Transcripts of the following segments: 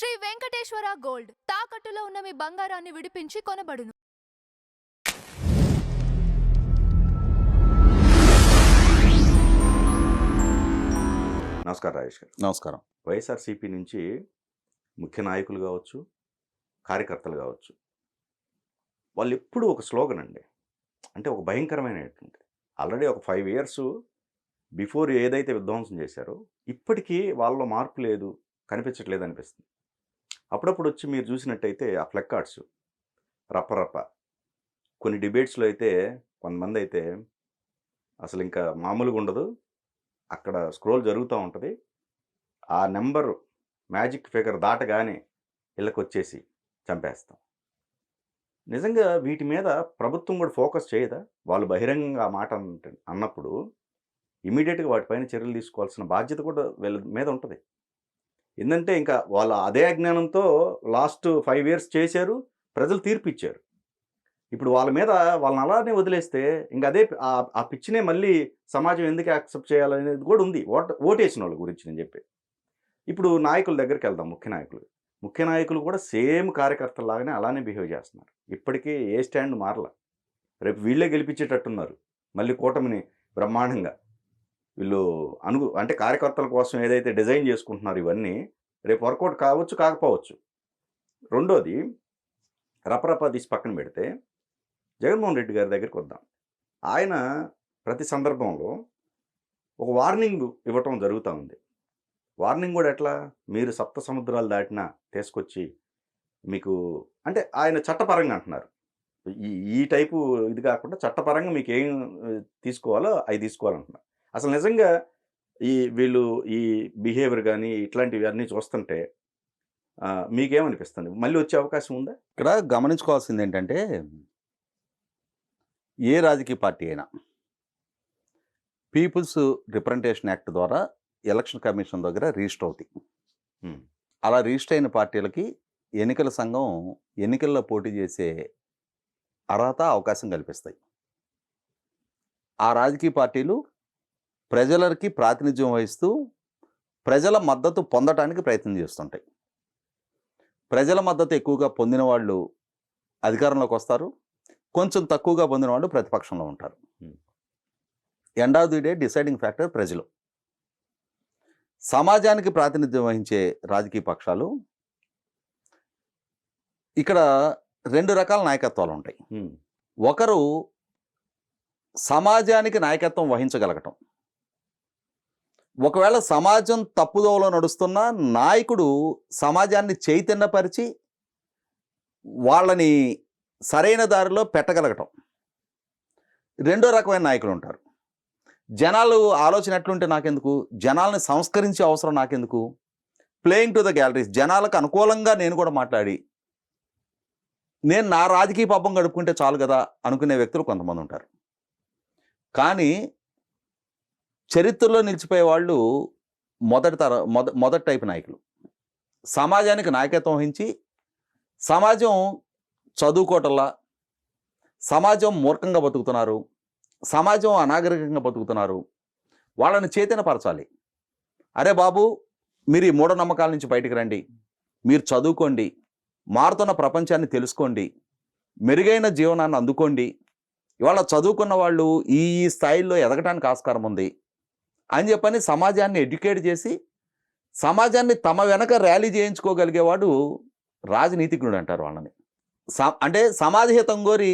Shri Venkateswara gold తాకట్టులో ఉన్న మీ బంగారాన్ని విడిపించి కొనబడును. నమస్కారం రాజేష్ గారు. నమస్కారం. వైఎస్ఆర్సీపీ నుంచి ముఖ్య నాయకులు కావచ్చు, కార్యకర్తలు కావచ్చు, వాళ్ళు ఎప్పుడూ ఒక స్లోగన్ అండి, అంటే ఒక భయంకరమైనటువంటి ఆల్రెడీ ఒక 5 years బిఫోర్ ఏదైతే విధ్వంసం చేశారో ఇప్పటికీ వాళ్ళలో మార్పు లేదు, కనిపించట్లేదు అనిపిస్తుంది. అప్పుడప్పుడు వచ్చి మీరు చూసినట్టయితే ఆ ఫ్లెక్ కార్డ్స్ రప్పరప్ప కొన్ని డిబేట్స్లో అయితే కొంతమంది అయితే అసలు ఇంకా మామూలుగా ఉండదు, అక్కడ స్క్రోల్ జరుగుతూ ఉంటుంది, ఆ నెంబర్ మ్యాజిక్ ఫిగర్ దాటగానే ఇళ్ళకి వచ్చేసి చంపేస్తాం. నిజంగా వీటి మీద ప్రభుత్వం కూడా ఫోకస్ చేయదా? వాళ్ళు బహిరంగంగా ఆ మాట అన్నప్పుడు ఇమీడియట్గా వాటిపైన చర్యలు తీసుకోవాల్సిన బాధ్యత కూడా వీళ్ళ మీద ఉంటుంది. ఏంటంటే ఇంకా వాళ్ళ అదే అజ్ఞానంతో లాస్ట్ 5 years చేశారు, ప్రజలు తీర్పు ఇచ్చారు. ఇప్పుడు వాళ్ళ మీద వాళ్ళని అలానే వదిలేస్తే ఇంకా అదే ఆ పిచ్చినే మళ్ళీ సమాజం ఎందుకు యాక్సెప్ట్ చేయాలనేది కూడా ఉంది. ఓటేసిన వాళ్ళ గురించి నేను చెప్పేది. ఇప్పుడు నాయకుల దగ్గరికి వెళ్దాం. ముఖ్య నాయకులు కూడా సేమ్ కార్యకర్తలాగానే అలానే బిహేవ్ చేస్తున్నారు. ఇప్పటికీ ఏ స్టాండ్ మారల. రేపు వీళ్ళే గెలిపించేటట్టున్నారు మళ్ళీ కూటమిని బ్రహ్మాండంగా. వీళ్ళు అంటే కార్యకర్తల కోసం ఏదైతే డిజైన్ చేసుకుంటున్నారు ఇవన్నీ రేపు వర్కౌట్ కావచ్చు, కాకపోవచ్చు. రెండోది రపరప తీసి పక్కన పెడితే జగన్మోహన్ రెడ్డి గారి దగ్గరికి వద్దాం. ఆయన ప్రతి సందర్భంలో ఒక వార్నింగ్ ఇవ్వటం జరుగుతూ ఉంది. వార్నింగ్ కూడా ఎట్లా? మీరు 7 సముద్రాలు దాటినా తీసుకొచ్చి మీకు, అంటే ఆయన చట్టపరంగా అంటున్నారు, ఈ టైపు ఇది కాకుండా చట్టపరంగా మీకు ఏం తీసుకోవాలో అవి తీసుకోవాలంటున్నారు. అసలు నిజంగా వీళ్ళు ఈ బిహేవియర్ కానీ ఇట్లాంటివి అన్నీ చూస్తుంటే మీకేమనిపిస్తుంది? మళ్ళీ వచ్చే అవకాశం ఉందా? ఇక్కడ గమనించుకోవాల్సింది ఏంటంటే, ఏ రాజకీయ పార్టీ అయినా పీపుల్స్ రిప్రజెంటేషన్ యాక్ట్ ద్వారా ఎలక్షన్ కమిషన్ దగ్గర రిజిస్టర్ అవుతాయి. అలా రిజిస్టర్ అయిన పార్టీలకి ఎన్నికల సంఘం ఎన్నికల్లో పోటీ చేసే అర్హత, అవకాశం కల్పిస్తాయి. ఆ రాజకీయ పార్టీలు ప్రజలకి ప్రాతినిధ్యం వహిస్తూ ప్రజల మద్దతు పొందటానికి ప్రయత్నం చేస్తుంటాయి. ప్రజల మద్దతు ఎక్కువగా పొందిన వాళ్ళు అధికారంలోకి వస్తారు, కొంచెం తక్కువగా పొందిన వాళ్ళు ప్రతిపక్షంలో ఉంటారు. End of the day deciding factor ప్రజలు. సమాజానికి ప్రాతినిధ్యం వహించే రాజకీయ పక్షాలు, ఇక్కడ 2 రకాల నాయకత్వాలు ఉంటాయి. ఒకరు సమాజానికి నాయకత్వం వహించగలగటం. ఒకవేళ సమాజం తప్పుదోవలో నడుస్తున్న నాయకుడు సమాజాన్ని చైతన్యపరిచి వాళ్ళని సరైన దారిలో పెట్టగలగటం. రెండో రకమైన నాయకులు ఉంటారు. జనాలు ఆలోచన ఎట్లుంటే నాకెందుకు, జనాలని సంస్కరించే అవసరం నాకెందుకు, ప్లేయింగ్ టు ద గ్యాలరీస్, జనాలకు అనుకూలంగా నేను కూడా మాట్లాడి నేను నా రాజకీయ పాపం గడుపుకుంటే చాలు కదా అనుకునే వ్యక్తులు కొంతమంది ఉంటారు. కానీ చరిత్రలో నిలిచిపోయే వాళ్ళు మొదటి టైపు నాయకులు. సమాజానికి నాయకత్వం వహించి సమాజం చదువుకోవటంలా, సమాజం మూర్ఖంగా బతుకుతున్నారు, సమాజం అనాగరికంగా బతుకుతున్నారు, వాళ్ళని చైతన్యపరచాలి. అరే బాబు, మీరు ఈ మూఢనమ్మకాల నుంచి బయటికి రండి, మీరు చదువుకోండి, మారుతున్న ప్రపంచాన్ని తెలుసుకోండి, మెరుగైన జీవనాన్ని అందుకోండి, ఇవాళ చదువుకున్న వాళ్ళు ఈ స్థాయిలో ఎదగటానికి ఆస్కారం ఉంది అని చెప్పని సమాజాన్ని ఎడ్యుకేట్ చేసి సమాజాన్ని తమ వెనక ర్యాలీ చేయించుకోగలిగేవాడు రాజనీతిజ్ఞుడు అంటారు వాళ్ళని. అంటే సమాజహితం కోరి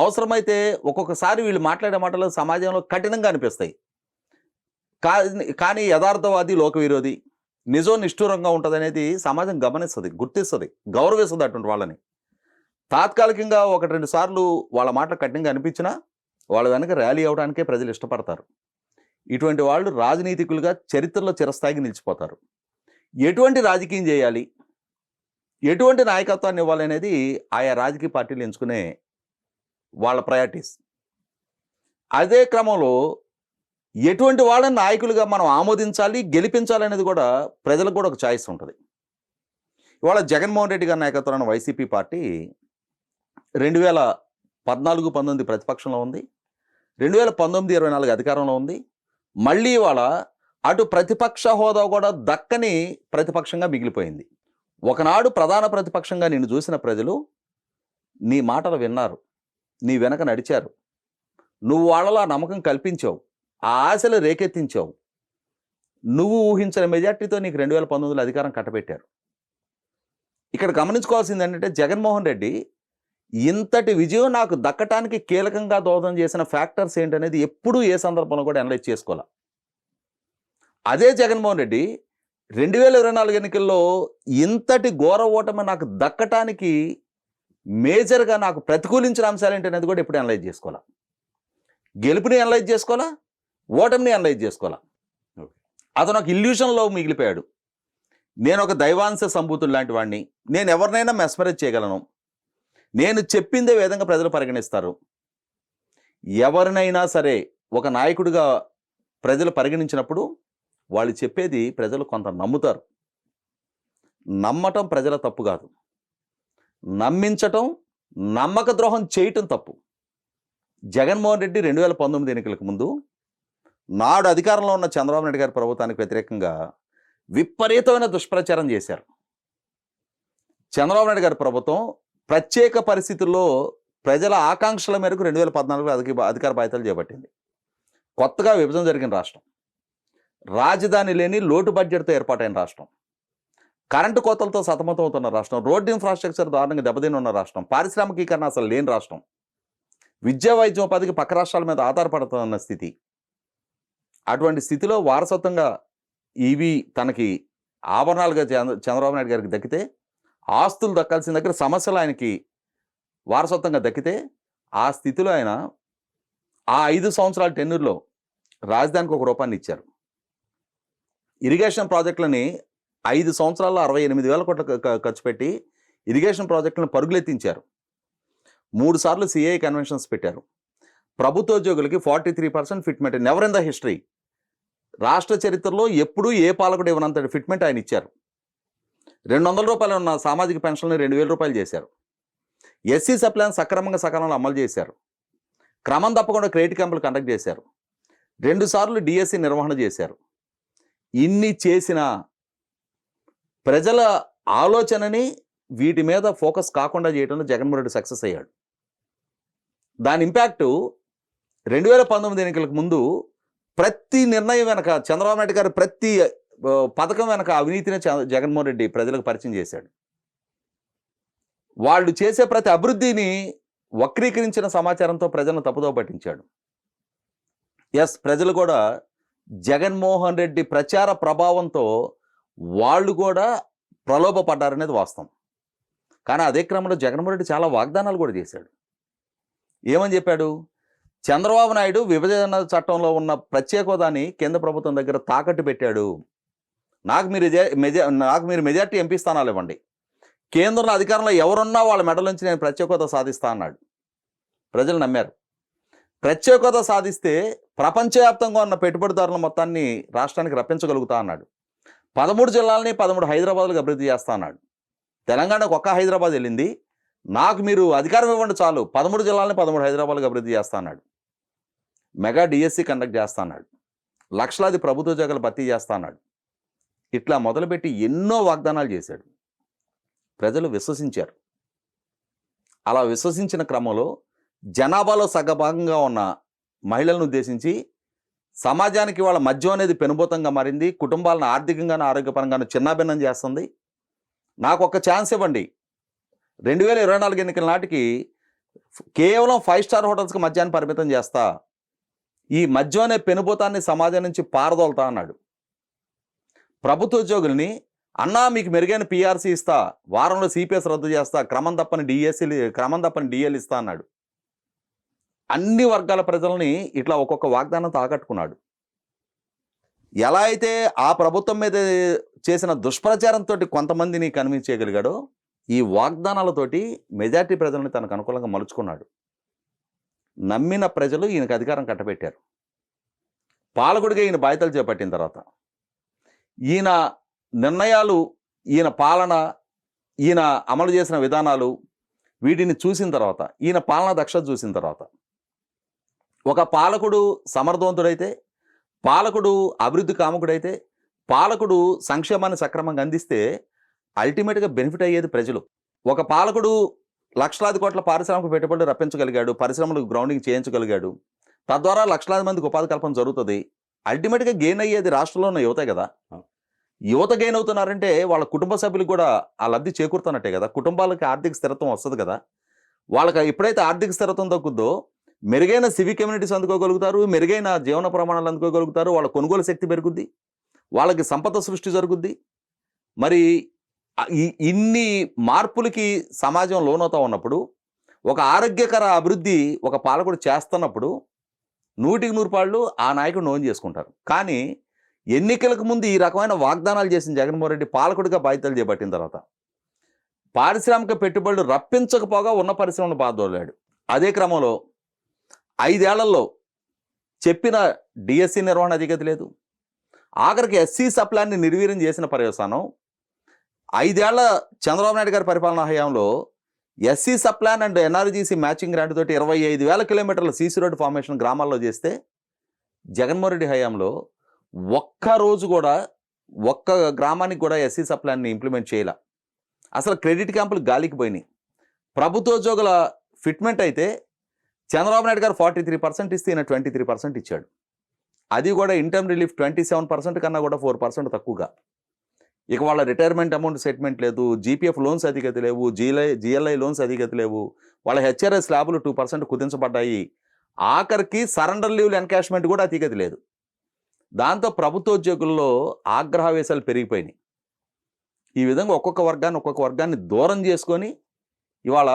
అవసరమైతే ఒక్కొక్కసారి వీళ్ళు మాట్లాడే మాటలు సమాజంలో కఠినంగా అనిపిస్తాయి, కానీ యథార్థవాది, లోక విరోధి, నిజం నిష్ఠూరంగా ఉంటుంది అనేది సమాజం గమనిస్తుంది, గుర్తిస్తుంది, గౌరవిస్తుంది అటువంటి వాళ్ళని. తాత్కాలికంగా 1-2 సార్లు వాళ్ళ మాటలు కఠినంగా అనిపించినా వాళ్ళ వెనక ర్యాలీ అవడానికే ప్రజలు ఇష్టపడతారు. ఇటువంటి వాళ్ళు రాజనీతికులుగా చరిత్రలో చిరస్థాయికి నిలిచిపోతారు. ఎటువంటి రాజకీయం చేయాలి, ఎటువంటి నాయకత్వాన్ని ఇవ్వాలి అనేది ఆయా రాజకీయ పార్టీలు ఎంచుకునే వాళ్ళ ప్రయారిటీస్. అదే క్రమంలో ఎటువంటి వాళ్ళని నాయకులుగా మనం ఆమోదించాలి, గెలిపించాలి అనేది కూడా ప్రజలకు కూడా ఒక ఛాయిస్ ఉంటుంది. ఇవాళ జగన్మోహన్ రెడ్డి గారి నాయకత్వంలో వైసీపీ పార్టీ 2014-19 ప్రతిపక్షంలో ఉంది, 2019-24 అధికారంలో ఉంది. మళ్ళీ ఇవాళ అటు ప్రతిపక్ష హోదా కూడా దక్కని ప్రతిపక్షంగా మిగిలిపోయింది. ఒకనాడు ప్రధాన ప్రతిపక్షంగా నిన్ను చూసిన ప్రజలు నీ మాటలు విన్నారు, నీ వెనక నడిచారు, నువ్వు వాళ్ళలో ఆ నమ్మకం కల్పించావు, ఆ ఆశలు రేకెత్తించావు, నువ్వు ఊహించిన మెజార్టీతో నీకు 2019లో అధికారం కట్టబెట్టారు. ఇక్కడ గమనించుకోవాల్సింది ఏంటంటే జగన్మోహన్ రెడ్డి ఇంతటి విజయం నాకు దక్కటానికి కీలకంగా దోహదం చేసిన ఫ్యాక్టర్స్ ఏంటనేది ఎప్పుడూ ఏ సందర్భంలో కూడా అనలైజ్ చేసుకోవాలి. అదే జగన్మోహన్ రెడ్డి 2024 ఎన్నికల్లో ఇంతటి ఘోర ఓటమి నాకు దక్కటానికి మేజర్గా నాకు ప్రతికూలించిన అంశాలు ఏంటనేది కూడా ఎప్పుడు అనలైజ్ చేసుకోవాలా. గెలుపుని అనలైజ్ చేసుకోవాలా, ఓటమిని అనలైజ్ చేసుకోవాలా. అతను ఒక ఇల్యూషన్లో మిగిలిపోయాడు. నేను ఒక దైవాంశ సంభూతులు లాంటి వాడిని, నేను ఎవరినైనా మెస్మరైజ్ చేయగలను, నేను చెప్పిందే విధంగా ప్రజలు పరిగణిస్తారు. ఎవరినైనా సరే ఒక నాయకుడిగా ప్రజలు పరిగణించినప్పుడు వాళ్ళు చెప్పేది ప్రజలు కొంత నమ్ముతారు. నమ్మటం ప్రజల తప్పు కాదు, నమ్మించటం, నమ్మక ద్రోహం చేయటం తప్పు. జగన్మోహన్ రెడ్డి 2019 ఎన్నికలకు ముందు నాడు అధికారంలో ఉన్న చంద్రబాబు నాయుడు గారి ప్రభుత్వానికి వ్యతిరేకంగా విపరీతమైన దుష్ప్రచారం చేశారు. చంద్రబాబు నాయుడు గారి ప్రభుత్వం ప్రత్యేక పరిస్థితుల్లో ప్రజల ఆకాంక్షల మేరకు 2014లో అధికార బాధ్యతలు చేపట్టింది. కొత్తగా విభజన జరిగిన రాష్ట్రం, రాజధాని లేని లోటు బడ్జెట్తో ఏర్పాటైన రాష్ట్రం, కరెంటు కోతలతో సతమతం అవుతున్న రాష్ట్రం, రోడ్డు ఇన్ఫ్రాస్ట్రక్చర్ దారుణంగా దెబ్బతిని ఉన్న రాష్ట్రం, పారిశ్రామికీకరణ అసలు లేని రాష్ట్రం, విద్యా వైద్యం ఉపాధికి పక్క రాష్ట్రాల మీద ఆధారపడుతున్న స్థితి. అటువంటి స్థితిలో వారసత్వంగా ఇవి తనకి ఆభరణాలుగా చంద్రబాబు నాయుడు గారికి దక్కితే, ఆస్తులు దక్కాల్సిన దగ్గర సమస్యలు ఆయనకి వారసత్వంగా దక్కితే, ఆ స్థితిలో ఆయన ఆ 5 సంవత్సరాల టెన్యూర్లో రాజధానికి ₹1 ఇచ్చారు. ఇరిగేషన్ ప్రాజెక్టులని 5 సంవత్సరాల్లో 68,000 కోట్లు ఖర్చు పెట్టి ఇరిగేషన్ ప్రాజెక్టులను పరుగులెత్తించారు. 3 సార్లు సిఐ కన్వెన్షన్స్ పెట్టారు. ప్రభుత్వ ఉద్యోగులకి 43% fitment, never in the history. రాష్ట్ర చరిత్రలో ఎప్పుడూ ఏ పాలకుడు ఇవ్వనంతటి ఫిట్మెంట్ ఆయన ఇచ్చారు. ₹200 ఉన్న సామాజిక పెన్షన్లు ₹2,000 చేశారు. ఎస్సీ సప్లాన్ సక్రమంగా సకాలంలో అమలు చేశారు. క్రమం తప్పకుండా క్రెడిట్ క్యాంపులు కండక్ట్ చేశారు. 2 సార్లు డిఎస్సి నిర్వహణ చేశారు. ఇన్ని చేసిన ప్రజల ఆలోచనని వీటి మీద ఫోకస్ కాకుండా చేయడంలో జగన్మోహన్ రెడ్డి సక్సెస్ అయ్యాడు. దాని ఇంపాక్టు 2019 ఎన్నికలకు ముందు ప్రతి నిర్ణయం వెనక చంద్రబాబు నాయుడు గారు ప్రతి పథకం వెనక అవినీతిని జగన్మోహన్ రెడ్డి ప్రజలకు పరిచయం చేశాడు. వాళ్ళు చేసే ప్రతి అభివృద్ధిని వక్రీకరించిన సమాచారంతో ప్రజలను తప్పుదోవ పట్టించాడు. ఎస్, ప్రజలు కూడా జగన్మోహన్ రెడ్డి ప్రచార ప్రభావంతో వాళ్ళు కూడా ప్రలోభపడ్డారనేది వాస్తవం. కానీ అదే క్రమంలో జగన్మోహన్ రెడ్డి చాలా వాగ్దానాలు కూడా చేశాడు. ఏమని చెప్పాడు? చంద్రబాబు నాయుడు విభజన చట్టంలో ఉన్న ప్రత్యేక హోదాని కేంద్ర ప్రభుత్వం దగ్గర తాకట్టు పెట్టాడు, నాకు మీరు మెజార్టీ ఎంపీ స్థానాలు ఇవ్వండి, కేంద్రంలో అధికారంలో ఎవరున్నా వాళ్ళ మెడల నుంచి నేను ప్రత్యేక హోదా సాధిస్తా అన్నాడు. ప్రజలు నమ్మారు. ప్రత్యేక హోదా సాధిస్తే ప్రపంచవ్యాప్తంగా ఉన్న పెట్టుబడిదారుల మొత్తాన్ని రాష్ట్రానికి రప్పించగలుగుతా అన్నాడు. 13 జిల్లాలని 13 హైదరాబాద్లకు అభివృద్ధి చేస్తా అన్నాడు. తెలంగాణకు ఒక్క హైదరాబాద్ వెళ్ళింది, నాకు మీరు అధికారం ఇవ్వండి చాలు 13 జిల్లాలని 13 హైదరాబాద్లకు అభివృద్ధి చేస్తా అన్నాడు. మెగా డిఎస్సి కండక్ట్ చేస్తా అన్నాడు. లక్షలాది ప్రభుత్వ ఉద్యోగాలు భర్తీ చేస్తా అన్నాడు. ఇట్లా మొదలుపెట్టి ఎన్నో వాగ్దానాలు చేశాడు. ప్రజలు విశ్వసించారు. అలా విశ్వసించిన క్రమంలో జనాభాలో సగభాగంగా ఉన్న మహిళలను ఉద్దేశించి సమాజానికి వాళ్ళ మద్యం అనేది పెనుభూతంగా మారింది, కుటుంబాలను ఆర్థికంగాను ఆరోగ్యపరంగాను చిన్నాభిన్నం చేస్తుంది, నాకు ఒక ఛాన్స్ ఇవ్వండి, 2024 ఎన్నికల నాటికి కేవలం 5 స్టార్ హోటల్స్కి మద్యాన్ని పరిమితం చేస్తా, ఈ మద్యం అనే పెనుభూతాన్ని సమాజం నుంచి పారదోలుతా అన్నాడు. ప్రభుత్వ ఉద్యోగుల్ని అన్నా మీకు మెరుగైన పిఆర్సీ ఇస్తా, వారంలో సిపిఎస్ రద్దు చేస్తా, క్రమం తప్పని డిఎల్ ఇస్తా అన్నాడు. అన్ని వర్గాల ప్రజల్ని ఇట్లా ఒక్కొక్క వాగ్దానంతో ఆకట్టుకున్నాడు. ఎలా అయితే ఆ ప్రభుత్వం మీద చేసిన దుష్ప్రచారంతో కొంతమందిని కన్విన్స్ చేయగలిగాడో, ఈ వాగ్దానాలతోటి మెజార్టీ ప్రజల్ని తనకు అనుకూలంగా మలుచుకున్నాడు. నమ్మిన ప్రజలు ఈయనకు అధికారం కట్టబెట్టారు. పాలకుడిగా ఈయన బాధ్యతలు చేపట్టిన తర్వాత ఈయన నిర్ణయాలు, ఈయన పాలన, ఈయన అమలు చేసిన విధానాలు వీటిని చూసిన తర్వాత, ఈయన పాలనా దక్షత చూసిన తర్వాత, ఒక పాలకుడు సమర్థవంతుడైతే, పాలకుడు అభివృద్ధి కాముకుడైతే, పాలకుడు సంక్షేమాన్ని సక్రమంగా అందిస్తే అల్టిమేట్గా బెనిఫిట్ అయ్యేది ప్రజలు. ఒక పాలకుడు లక్షలాది కోట్ల పారిశ్రామిక పెట్టుబడులు రప్పించగలిగాడు, పరిశ్రమలకు గ్రౌండింగ్ చేయించగలిగాడు, తద్వారా లక్షలాది మందికి ఉపాధి కల్పన జరుగుతుంది. అల్టిమేట్గా గెయిన్ అయ్యేది రాష్ట్రంలో ఉన్న యువతే కదా. యువత గెయిన్ అవుతున్నారంటే వాళ్ళ కుటుంబ సభ్యులకు కూడా ఆ లబ్ధి చేకూరుతున్నట్టే కదా. కుటుంబాలకి ఆర్థిక స్థిరత్వం వస్తుంది కదా. వాళ్ళకి ఎప్పుడైతే ఆర్థిక స్థిరత్వం తగ్గుద్దో మెరుగైన సివిక్ కమ్యూనిటీస్ అందుకోగలుగుతారు, మెరుగైన జీవన ప్రమాణాలు అందుకోగలుగుతారు, వాళ్ళ కొనుగోలు శక్తి పెరుగుద్ది, వాళ్ళకి సంపద సృష్టి జరుగుద్ది. మరి ఇన్ని మార్పులకి సమాజం లోనవుతా ఉన్నప్పుడు, ఒక ఆరోగ్యకర అభివృద్ధి ఒక పాలకుడు చేస్తున్నప్పుడు 100% ఆ నాయకుడు నోన్ చేసుకుంటారు. కానీ ఎన్నికలకు ముందు ఈ రకమైన వాగ్దానాలు చేసిన జగన్మోహన్ రెడ్డి పాలకుడిగా బాధ్యతలు చేపట్టిన తర్వాత పారిశ్రామిక పెట్టుబడులు రప్పించకపోగా ఉన్న పరిశ్రమను బాధోలాడు. అదే క్రమంలో 5 ఏళ్లలో చెప్పిన డిఎస్సి నిర్వహణ అధిగతి లేదు. ఆఖరికి ఎస్సీ సప్లాన్ని నిర్వీర్యం చేసిన పర్యవసానం 5 ఏళ్ల చంద్రబాబు నాయుడు గారి పరిపాలనా హయాంలో SC subplan and NRGC matching grant తోటి 25,000 కిలోమీటర్ల సీసీ రోడ్డు ఫార్మేషన్ గ్రామాల్లో చేస్తే జగన్మోహన్ రెడ్డి హయాంలో ఒక్క రోజు కూడా ఒక్క గ్రామానికి కూడా ఎస్సీ సప్లాన్ని ఇంప్లిమెంట్ చేయాల. అసలు క్రెడిట్ క్యాంపులు గాలికి పోయినాయి. ప్రభుత్వోద్యోగుల ఫిట్మెంట్ అయితే చంద్రబాబు నాయుడు గారు 43% ఇస్తే ఈయన 23% ఇచ్చాడు. అది కూడా ఇన్కమ్ రిలీఫ్ 27% కన్నా కూడా 4% తక్కువగా. ఇక వాళ్ళ రిటైర్మెంట్ అమౌంట్ సెటిల్మెంట్ లేదు, జీపీఎఫ్ లోన్స్ అధిగతి లేవు, జిఎల్ఐ లోన్స్ అధిగతి లేవు, వాళ్ళ హెచ్ఆర్ఎస్ స్లాబులు 2% కుదించబడ్డాయి. ఆఖరికి సరెండర్ లీవ్లు ఎన్కాష్మెంట్ కూడా అధిగతి లేదు. దాంతో ప్రభుత్వోద్యోగుల్లో ఆగ్రహవేశాలు పెరిగిపోయినాయి. ఈ విధంగా ఒక్కొక్క వర్గాన్ని దూరం చేసుకొని ఇవాళ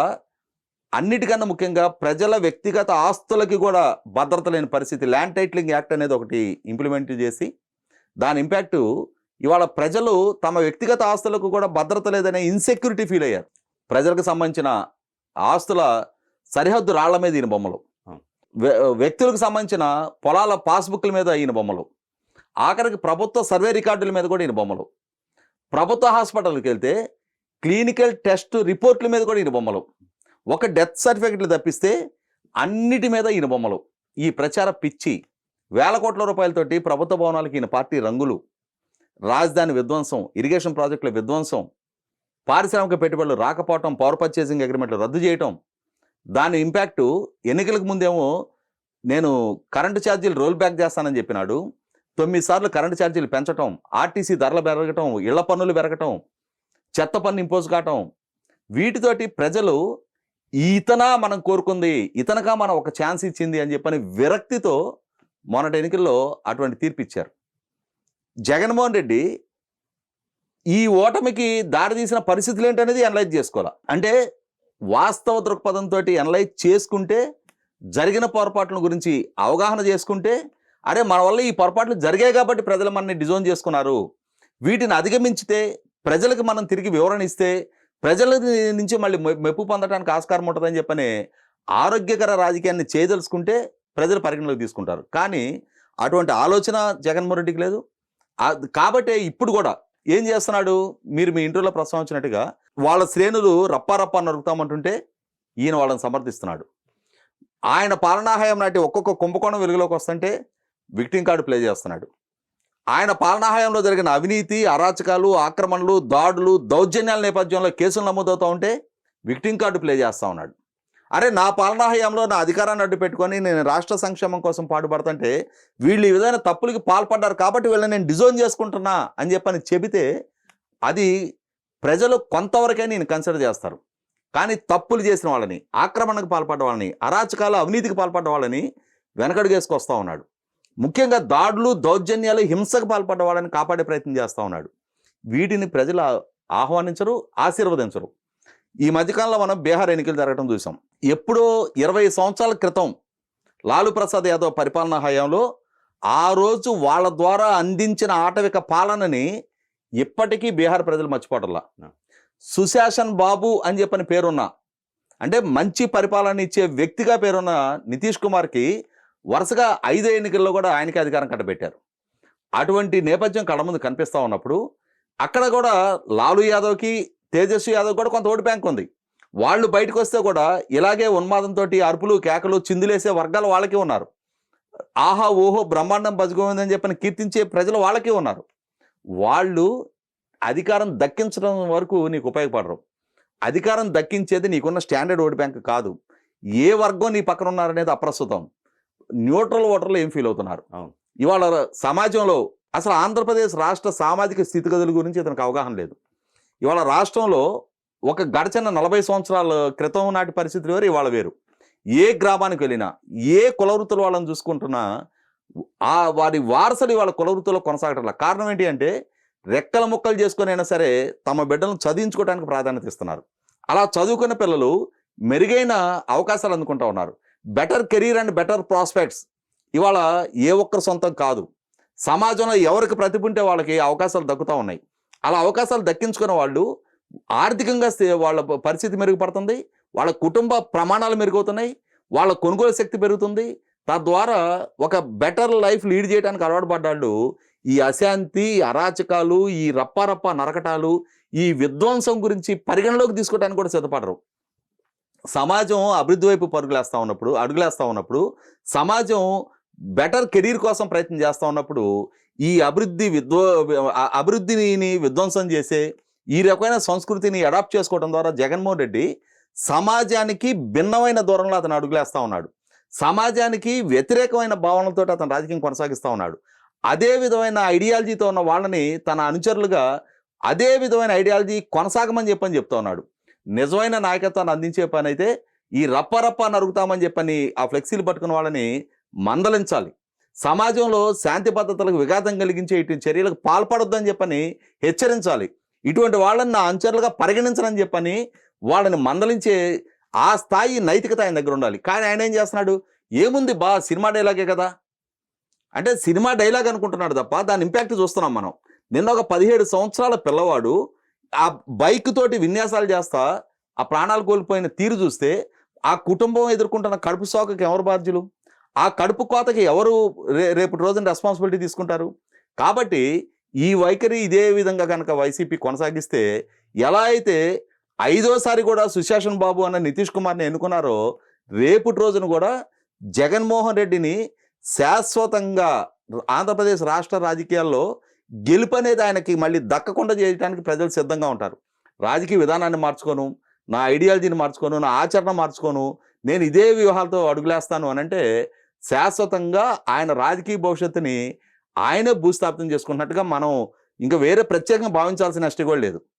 అన్నిటికన్నా ముఖ్యంగా ప్రజల వ్యక్తిగత ఆస్తులకి కూడా భద్రత లేని పరిస్థితి. ల్యాండ్ టైటిలింగ్ యాక్ట్ అనేది ఒకటి ఇంప్లిమెంట్ చేసి దాని ఇంపాక్టు ఇవాళ ప్రజలు తమ వ్యక్తిగత ఆస్తులకు కూడా భద్రత లేదనే ఇన్సెక్యూరిటీ ఫీల్ అయ్యారు. ప్రజలకు సంబంధించిన ఆస్తుల సరిహద్దు రాళ్ల మీద ఈయన బొమ్మలు, వ్యక్తులకు సంబంధించిన పొలాల పాస్బుక్ల మీద ఈయన బొమ్మలు, ఆఖరికి ప్రభుత్వ సర్వే రికార్డుల మీద కూడా ఈయన బొమ్మలు, ప్రభుత్వ హాస్పిటల్కి వెళ్తే క్లినికల్ టెస్ట్ రిపోర్ట్ల మీద కూడా ఈయన బొమ్మలు, ఒక డెత్ సర్టిఫికెట్లు తప్పిస్తే అన్నిటి మీద ఈయన బొమ్మలు. ఈ ప్రచార పిచ్చి, వేల కోట్ల రూపాయలతోటి ప్రభుత్వ భవనాలకి ఈయన పార్టీ రంగులు, రాజధాని విధ్వంసం, ఇరిగేషన్ ప్రాజెక్టుల విధ్వంసం, పారిశ్రామిక పెట్టుబడులు రాకపోవటం, పవర్ పర్చేసింగ్ అగ్రిమెంట్లు రద్దు చేయటం, దాని ఇంపాక్టు ఎన్నికలకు ముందేమో నేను కరెంటు ఛార్జీలు రోల్ బ్యాక్ చేస్తానని చెప్పినాడు. 9 సార్లు కరెంటు ఛార్జీలు పెంచటం, ఆర్టీసీ ధరలు పెరగటం, ఇళ్ల పన్నులు పెరగటం, చెత్త పన్ను ఇంపోజ్ కావటం, వీటితోటి ప్రజలు ఇతనా మనం కోరుకుంది, ఇతనగా మనం ఒక ఛాన్స్ ఇచ్చింది అని చెప్పని విరక్తితో మొన్నటి ఎన్నికల్లో అటువంటి తీర్పు ఇచ్చారు. జగన్మోహన్ రెడ్డి ఈ ఓటమికి దారితీసిన పరిస్థితులు ఏంటనేది అనలైజ్ చేసుకోవాలి. అంటే వాస్తవ దృక్పథంతో అనలైజ్ చేసుకుంటే, జరిగిన పొరపాట్ల గురించి అవగాహన చేసుకుంటే, అరే మన వల్ల ఈ పొరపాట్లు జరిగాయి కాబట్టి ప్రజలు మనని డిజోన్ చేసుకున్నారు, వీటిని అధిగమించితే ప్రజలకు మనం తిరిగి వివరణ ఇస్తే ప్రజల నుంచి మళ్ళీ మెప్పు పొందడానికి ఆస్కారం ఉంటుందని చెప్పని ఆరోగ్యకర రాజకీయాన్ని చేయదలుచుకుంటే ప్రజలు పరిగణలోకి తీసుకుంటారు. కానీ అటువంటి ఆలోచన జగన్మోహన్ రెడ్డికి లేదు. కాబట్టి ఇప్పుడు కూడా ఏం చేస్తున్నాడు, మీరు మీ ఇంటర్లో ప్రస్తావించినట్టుగా వాళ్ళ శ్రేణులు రప్పారప్ప నరుకుతామంటుంటే ఈయన వాళ్ళని సమర్థిస్తున్నాడు. ఆయన పాలనాహయం నాటి ఒక్కొక్క కుంభకోణం వెలుగులోకి వస్తుంటే విక్టిమ్ కార్డు ప్లే చేస్తున్నాడు. ఆయన పాలనాహయంలో జరిగిన అవినీతి, అరాచకాలు, ఆక్రమణలు, దాడులు, దౌర్జన్యాల నేపథ్యంలో కేసులు నమోదవుతూ ఉంటే విక్టిమ్ కార్డు ప్లే చేస్తూ ఉన్నాడు. అరే నా పాలనాహయంలో నా అధికారాన్ని అడ్డు పెట్టుకొని నేను రాష్ట్ర సంక్షేమం కోసం పాటుపడుతుంటే వీళ్ళు ఈ విధమైన తప్పులకి పాల్పడ్డారు కాబట్టి వీళ్ళని నేను డిజోన్ చేసుకుంటున్నా అని చెప్పని చెబితే అది ప్రజలు కొంతవరకే నేను కన్సిడర్ చేస్తారు. కానీ తప్పులు చేసిన వాళ్ళని, ఆక్రమణకు పాల్పడ్డ వాళ్ళని, అరాచకాలు, అవినీతికి పాల్పడ్డ వాళ్ళని వెనకడుగేసుకొస్తూ ఉన్నాడు. ముఖ్యంగా దాడులు, దౌర్జన్యాలు, హింసకు పాల్పడ్డ వాళ్ళని కాపాడే ప్రయత్నం చేస్తూ ఉన్నాడు. వీటిని ప్రజలు ఆహ్వానించరు, ఆశీర్వదించరు. ఈ మధ్యకాలంలో మనం బీహార్ ఎన్నికలు జరగడం చూసాం. ఎప్పుడో 20 సంవత్సరాల క్రితం లాలూ ప్రసాద్ యాదవ్ పరిపాలనా హయాంలో ఆ రోజు వాళ్ళ ద్వారా అందించిన ఆటవిక పాలనని ఇప్పటికీ బీహార్ ప్రజలు మర్చిపోవట్లా. సుశాసన్ బాబు అని చెప్పని పేరున్న, అంటే మంచి పరిపాలన ఇచ్చే వ్యక్తిగా పేరున్న నితీష్ కుమార్కి వరుసగా 5 ఎన్నికల్లో కూడా ఆయనకి అధికారం కట్టబెట్టారు. అటువంటి నేపథ్యం కళ్ళ ముందు కనిపిస్తూ ఉన్నప్పుడు అక్కడ కూడా లాలూ యాదవ్కి, తేజస్వి యాదవ్ కూడా కొంత ఓటు బ్యాంక్ ఉంది. వాళ్ళు బయటకు వస్తే కూడా ఇలాగే ఉన్మాదంతో అరుపులు, కేకలు, చిందులేసే వర్గాలు వాళ్ళకే ఉన్నారు. ఆహా ఓహో బ్రహ్మాండం బజగోవిందని చెప్పని కీర్తించే ప్రజలు వాళ్ళకే ఉన్నారు. వాళ్ళు అధికారం దక్కించడం వరకు నీకు ఉపయోగపడరు. అధికారం దక్కించేది నీకున్న స్టాండర్డ్ ఓట్ బ్యాంక్ కాదు. ఏ వర్గం నీ పక్కన ఉన్నారనేది అప్రస్తుతం. న్యూట్రల్ ఓటర్లు ఏం ఫీల్ అవుతున్నారు? అవును. ఇవాళ సమాజంలో అసలు ఆంధ్రప్రదేశ్ రాష్ట్ర సామాజిక స్థితిగతుల గురించి ఇతనికి అవగాహన లేదు. ఇవాళ రాష్ట్రంలో ఒక గడిచిన 40 సంవత్సరాల క్రితం నాటి పరిస్థితులు వేరు, ఇవాళ వేరు. ఏ గ్రామానికి వెళ్ళినా, ఏ కులవృత్తుల వాళ్ళని చూసుకుంటున్నా వారి వారసులు ఇవాళ కులవృత్తుల్లో కొనసాగటం. కారణం ఏంటి అంటే రెక్కల ముక్కలు చేసుకొని అయినా సరే తమ బిడ్డలను చదివించుకోవడానికి ప్రాధాన్యత ఇస్తున్నారు. అలా చదువుకున్న పిల్లలు మెరుగైన అవకాశాలు అందుకుంటూ ఉన్నారు. Better career and better prospects ఇవాళ ఏ ఒక్కరి సొంతం కాదు. సమాజంలో ఎవరికి ప్రతిభ ఉంటే వాళ్ళకి అవకాశాలు దక్కుతూ ఉన్నాయి. అలా అవకాశాలు దక్కించుకున్న వాళ్ళు ఆర్థికంగా వాళ్ళ పరిస్థితి మెరుగుపడుతుంది, వాళ్ళ కుటుంబ ప్రమాణాలు మెరుగవుతున్నాయి, వాళ్ళ కొనుగోలు శక్తి పెరుగుతుంది. తద్వారా ఒక బెటర్ లైఫ్ లీడ్ చేయడానికి అలవాటు పడ్డాళ్ళు ఈ అశాంతి, అరాచకాలు, ఈ రప్పారప్ప నరకటాలు, ఈ విధ్వంసం గురించి పరిగణలోకి తీసుకోవడానికి కూడా సిద్ధపడరు. సమాజం అభివృద్ధి వైపు అడుగులేస్తూ ఉన్నప్పుడు సమాజం బెటర్ కెరీర్ కోసం ప్రయత్నం చేస్తూ ఉన్నప్పుడు ఈ అభివృద్ధిని విధ్వంసం చేసే ఈ రకమైన సంస్కృతిని అడాప్ట్ చేసుకోవడం ద్వారా జగన్మోహన్ రెడ్డి సమాజానికి భిన్నమైన దూరంలో అతను అడుగులేస్తూ ఉన్నాడు. సమాజానికి వ్యతిరేకమైన భావనలతో అతను రాజకీయం కొనసాగిస్తూ ఉన్నాడు. అదే విధమైన ఐడియాలజీతో ఉన్న వాళ్ళని తన అనుచరులుగా అదే విధమైన ఐడియాలజీ కొనసాగమని చెప్తూ ఉన్నాడు. నిజమైన నాయకత్వాన్ని అందించే పని అయితే ఈ రప్ప నరుగుతామని చెప్పని ఆ ఫ్లెక్సీలు పట్టుకున్న వాళ్ళని మందలించాలి. సమాజంలో శాంతి భద్రతలకు విఘాతం కలిగించే ఇటువంటి చర్యలకు పాల్పడొద్దని చెప్పని హెచ్చరించాలి. ఇటువంటి వాళ్ళని నా అనుచరులుగా పరిగణించనని చెప్పని వాళ్ళని మందలించే ఆ స్థాయి నైతికత ఆయన దగ్గర ఉండాలి. కానీ ఆయన ఏం చేస్తున్నాడు? ఏముంది సినిమా డైలాగే కదా అంటే సినిమా డైలాగ్ అనుకుంటున్నాడు తప్ప దాని ఇంపాక్ట్ చూస్తున్నాం మనం. నిన్న ఒక 17 సంవత్సరాల పిల్లవాడు ఆ బైక్ తోటి విన్యాసాలు చేస్తా ఆ ప్రాణాలు కోల్పోయిన తీరు చూస్తే ఆ కుటుంబం ఎదుర్కొంటున్న కడుపు సోకకి ఎవరు బాధ్యులు? ఆ కడుపు కోతకి ఎవరు రేపటి రోజున రెస్పాన్సిబిలిటీ తీసుకుంటారు? కాబట్టి ఈ వైఖరి ఇదే విధంగా కనుక వైసీపీ కొనసాగిస్తే ఎలా అయితే 5వ సారి కూడా సుశాసన్ బాబు అన్న నితీష్ కుమార్ని ఎన్నుకున్నారో రేపటి రోజున కూడా జగన్మోహన్ రెడ్డిని శాశ్వతంగా ఆంధ్రప్రదేశ్ రాష్ట్ర రాజకీయాల్లో గెలుపు అనేది ఆయనకి మళ్ళీ దక్కకుండా చేయడానికి ప్రజలు సిద్ధంగా ఉంటారు. రాజకీయ విధానాన్ని మార్చుకోను, నా ఐడియాలజీని మార్చుకోను, నా ఆచరణ మార్చుకోను, నేను ఇదే వ్యూహాలతో అడుగులేస్తాను అని అంటే శాశ్వతంగా ఆయన రాజకీయ భవిష్యత్తుని ఆయనే భూస్థాపితం చేసుకున్నట్టుగా మనం ఇంకా వేరే ప్రత్యేకంగా భావించాల్సిన నష్టం కూడా లేదు.